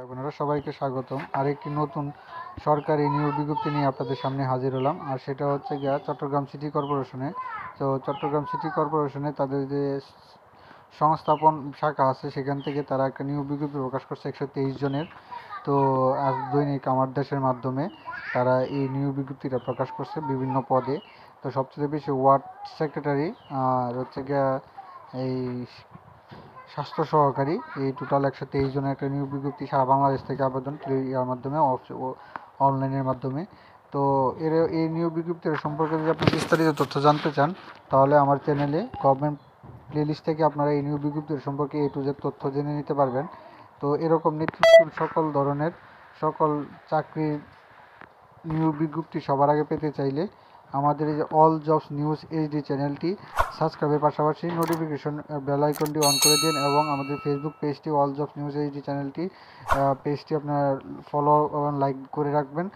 বোনেরা সবাইকে স্বাগতম। আরেকটি নতুন সরকারি নিয়োগ বিজ্ঞপ্তি নিয়ে আপনাদের সামনে হাজির হলাম। আর সেটা হচ্ছে গিয়া চট্টগ্রাম সিটি কর্পোরেশনে। তো চট্টগ্রাম সিটি কর্পোরেশনে তাদের যে সংস্থাপন শাখা আছে সেখান থেকে তারা একটা নিয়োগ বিজ্ঞপ্তি প্রকাশ করছে 123 জনের। তো আজ দৈনিক আমার দেশের মাধ্যমে তারা এই নিয়োগ বিজ্ঞপ্তিটা প্রকাশ করছে বিভিন্ন পদে। তো সবচেয়ে বেশি ওয়ার্ড সেক্রেটারি আর হচ্ছে গিয়া এই স্বাস্থ্য সহকারী, এই টোটাল 123 জনের একটা নিয়োগ বিজ্ঞপ্তি সারা বাংলাদেশ থেকে আবেদন ইয়ার মাধ্যমে অনলাইনের মাধ্যমে। তো এই নিয়োগ বিজ্ঞপ্তির সম্পর্কে যদি আপনি বিস্তারিত তথ্য জানতে চান তাহলে আমার চ্যানেলে গভর্নমেন্ট প্লেলিস্ট থেকে আপনারা এই নিয়োগ বিজ্ঞপ্তির সম্পর্কে A to Z তথ্য জেনে নিতে পারবেন। তো এরকম নিত্য নতুন সকল চাকরির নিয়োগ বিজ্ঞপ্তি সবার আগে পেতে চাইলে আমাদের এই যে অল জবস নিউজ HD চ্যানেলটি সাবস্ক্রাইবের পাশাপাশি নোটিফিকেশন বেল আইকনটি অন করে দিন এবং আমাদের ফেসবুক পেজটি অল জবস নিউজ HD চ্যানেলটি পেজটি আপনার ফলো এবং লাইক করে রাখবেন।